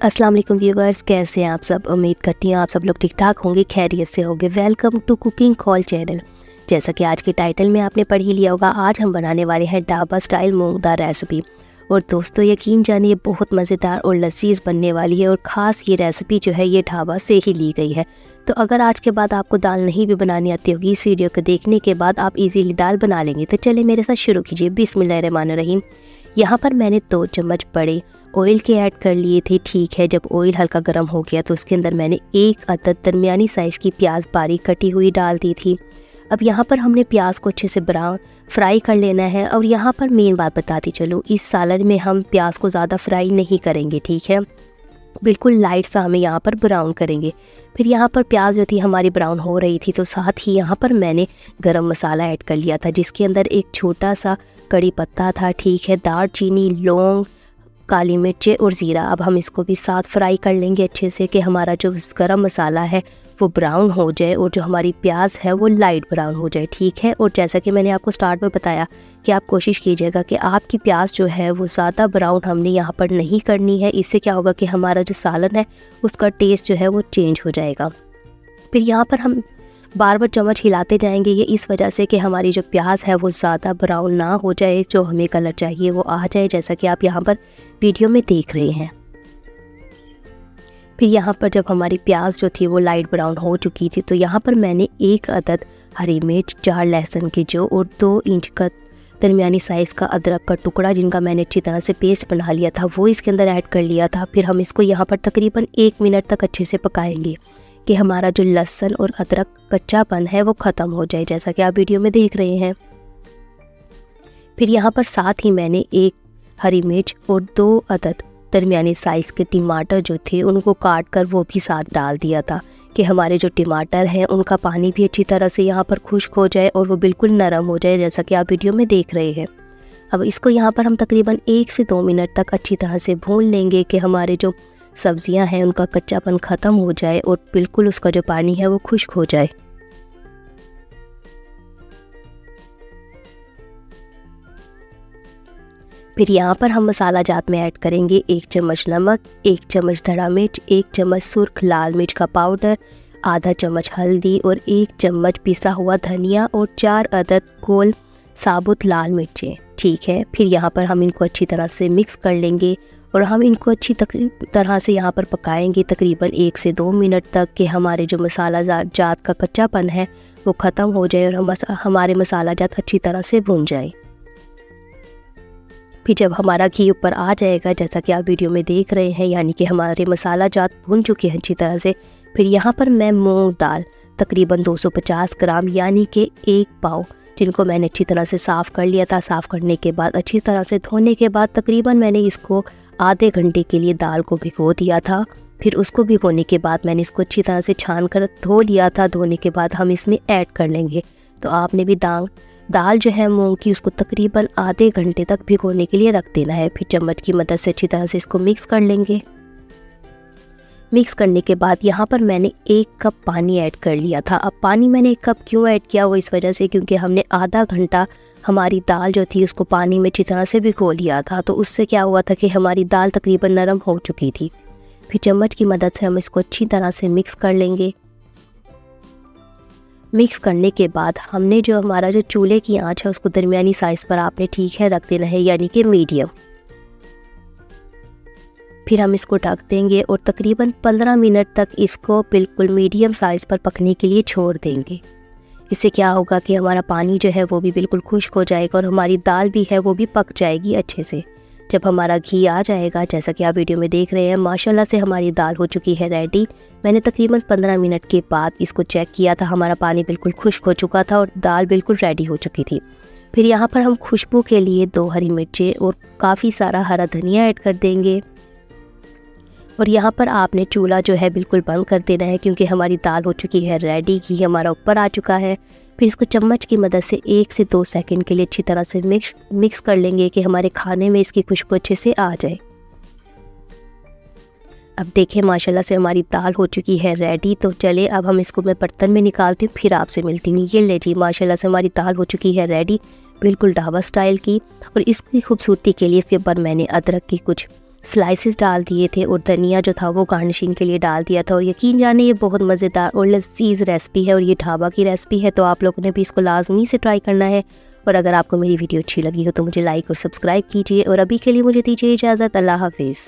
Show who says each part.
Speaker 1: अस्सलाम वालेकुम व्यूवर्स, कैसे हैं आप सब। उम्मीद करती हूँ आप सब लोग ठीक ठाक होंगे, खैरियत से होंगे। Welcome to cooking call channel. जैसा कि आज के टाइटल में आपने पढ़ ही लिया होगा, आज हम बनाने वाले हैं ढाबा स्टाइल मूंग दाल रेसिपी। और दोस्तों यकीन जानिए बहुत मज़ेदार और लजीज बनने वाली है। और ख़ास ये रेसिपी जो है ये ढाबा से ही ली गई है। तो अगर आज के बाद आपको दाल नहीं भी बनानी आती होगी, इस वीडियो को देखने के बाद आप इजीली दाल बना लेंगे। तो चले मेरे साथ शुरू कीजिए। बिस्मिल्लाहिर्रहमानिर्रहीम। यहाँ पर मैंने 2 चम्मच बड़े ऑयल के ऐड कर लिए थे। ठीक है, जब ऑयल हल्का गर्म हो गया तो उसके अंदर मैंने 1 अदद दरमियानी साइज़ की प्याज बारीक कटी हुई डाल दी थी। अब यहाँ पर हमने प्याज को अच्छे से ब्राउन फ्राई कर लेना है। और यहाँ पर मेन बात बताती चलूँ, इस सालन में हम प्याज को ज़्यादा फ्राई नहीं करेंगे। ठीक है, बिल्कुल लाइट सा हमें यहाँ पर ब्राउन करेंगे। फिर यहाँ पर प्याज जो थी हमारी ब्राउन हो रही थी तो साथ ही यहाँ पर मैंने गरम मसाला ऐड कर लिया था, जिसके अंदर एक छोटा सा कड़ी पत्ता था। ठीक है, दालचीनी, लौंग, काली मिर्चें और ज़ीरा। अब हम इसको भी साथ फ्राई कर लेंगे अच्छे से कि हमारा जो गरम मसाला है वो ब्राउन हो जाए और जो हमारी प्याज है वो लाइट ब्राउन हो जाए। ठीक है, और जैसा कि मैंने आपको स्टार्ट में बताया कि आप कोशिश कीजिएगा कि आपकी प्याज जो है वो ज़्यादा ब्राउन हमने यहाँ पर नहीं करनी है। इससे क्या होगा कि हमारा जो सालन है उसका टेस्ट जो है वो चेंज हो जाएगा। फिर यहाँ पर हम बार बार चम्मच हिलाते जाएंगे, ये इस वजह से कि हमारी जो प्याज है वो ज़्यादा ब्राउन ना हो जाए, जो हमें कलर चाहिए वो आ जाए, जैसा कि आप यहाँ पर वीडियो में देख रहे हैं। फिर यहाँ पर जब हमारी प्याज जो थी वो लाइट ब्राउन हो चुकी थी तो यहाँ पर मैंने 1 अदद हरी मिर्च, 4 लहसुन के जो और 2 इंच का दरमियानी साइज़ का अदरक का टुकड़ा, जिनका मैंने अच्छी तरह से पेस्ट बना लिया था, वो इसके अंदर ऐड कर लिया था। फिर हम इसको यहाँ पर तकरीबन 1 मिनट तक अच्छे से पकाएंगे कि हमारा जो लहसुन और अदरक कच्चापन है वो ख़त्म हो जाए, जैसा कि आप वीडियो में देख रहे हैं। फिर यहाँ पर साथ ही मैंने 1 हरी मिर्च और 2 अदद दरमियानी साइज़ के टमाटर जो थे उनको काट कर वो भी साथ डाल दिया था कि हमारे जो टमाटर हैं उनका पानी भी अच्छी तरह से यहाँ पर खुश्क हो जाए और वो बिल्कुल नरम हो जाए, जैसा कि आप वीडियो में देख रहे हैं। अब इसको यहाँ पर हम तकरीबन 1 से 2 मिनट तक अच्छी तरह से भून लेंगे कि हमारे जो सब्जियां हैं उनका कच्चापन ख़त्म हो जाए और बिल्कुल उसका जो पानी है वो खुश्क हो जाए। फिर यहाँ पर हम मसाला जात में ऐड करेंगे 1 चम्मच नमक, 1 चम्मच धड़ा मिर्च, 1 चम्मच सुर्ख लाल मिर्च का पाउडर, आधा चम्मच हल्दी और 1 चम्मच पिसा हुआ धनिया और 4 अदद गोल साबुत लाल मिर्चें। ठीक है, फिर यहाँ पर हम इनको अच्छी तरह से मिक्स कर लेंगे और हम इनको अच्छी तरह से यहाँ पर पकाएंगे तकरीबन 1 से 2 मिनट तक कि हमारे जो मसाला जात का कच्चापन है वो ख़त्म हो जाए और हमारे मसाला जात अच्छी तरह से भुन जाए। फिर जब हमारा घी ऊपर आ जाएगा, जैसा कि आप वीडियो में देख रहे हैं, यानी कि हमारे मसाला जात भुन चुके हैं अच्छी तरह से, फिर यहाँ पर मैं मूंग दाल तकरीबन 250 ग्राम यानी कि 1 पाव, जिनको मैंने अच्छी तरह से साफ़ कर लिया था। साफ़ करने के बाद अच्छी तरह से धोने के बाद तकरीबन मैंने इसको आधे घंटे के लिए दाल को भिगो दिया था। फिर उसको भिगोने के बाद मैंने इसको अच्छी तरह से छान कर धो लिया था। धोने के बाद हम इसमें ऐड कर लेंगे। तो आपने भी दाल जो है मूंग की उसको तकरीबन आधे घंटे तक भिगोने के लिए रख देना है। फिर चम्मच की मदद से अच्छी तरह से इसको मिक्स कर लेंगे। मिक्स करने के बाद यहाँ पर मैंने 1 कप पानी ऐड कर लिया था। अब पानी मैंने 1 कप क्यों ऐड किया, वो इस वजह से क्योंकि हमने आधा घंटा हमारी दाल जो थी उसको पानी में अच्छी तरह से भिगो लिया था। तो उससे क्या हुआ था कि हमारी दाल तकरीबन नरम हो चुकी थी। फिर चम्मच की मदद से हम इसको अच्छी तरह से मिक्स कर लेंगे। मिक्स करने के बाद हमने जो हमारा जो चूल्हे की आंच है उसको दरमियानी साइज़ पर आपने ठीक है रख देना है, यानी कि मीडियम। फिर हम इसको ढक देंगे और तकरीबन 15 मिनट तक इसको बिल्कुल मीडियम साइज़ पर पकने के लिए छोड़ देंगे। इससे क्या होगा कि हमारा पानी जो है वो भी बिल्कुल खुश्क हो जाएगा और हमारी दाल भी है वो भी पक जाएगी अच्छे से। जब हमारा घी आ जाएगा, जैसा कि आप वीडियो में देख रहे हैं, माशाल्लाह से हमारी दाल हो चुकी है रेडी। मैंने तकरीबन 15 मिनट के बाद इसको चेक किया था, हमारा पानी बिल्कुल खुश्क हो चुका था और दाल बिल्कुल रेडी हो चुकी थी। फिर यहाँ पर हम खुशबू के लिए 2 हरी मिर्चें और काफ़ी सारा हरा धनिया ऐड कर देंगे। और यहाँ पर आपने चूल्हा जो है बिल्कुल बंद कर देना है क्योंकि हमारी दाल हो चुकी है रेडी, घी हमारा ऊपर आ चुका है। फिर इसको चम्मच की मदद से 1 से 2 सेकंड के लिए अच्छी तरह से मिक्स कर लेंगे कि हमारे खाने में इसकी खुशबू अच्छे से आ जाए। अब देखें माशाल्लाह से हमारी दाल हो चुकी है रेडी। तो चले अब हम इसको मैं बर्तन में निकालती हूँ, फिर आपसे मिलती हूँ। ये ले जी, माशाल्लाह से हमारी दाल हो चुकी है रेडी, बिल्कुल ढाबा स्टाइल की। और इसकी खूबसूरती के लिए इसके ऊपर मैंने अदरक की कुछ स्लाइसेस डाल दिए थे और धनिया जो था वो गार्निशिंग के लिए डाल दिया था। और यकीन जाने ये बहुत मज़ेदार और लजीज रेसिपी है और ये ढाबा की रेसिपी है, तो आप लोगों ने भी इसको लाजमी से ट्राई करना है। और अगर आपको मेरी वीडियो अच्छी लगी हो तो मुझे लाइक और सब्सक्राइब कीजिए। और अभी के लिए मुझे दीजिए इजाज़त। अल्लाह हाफिज़।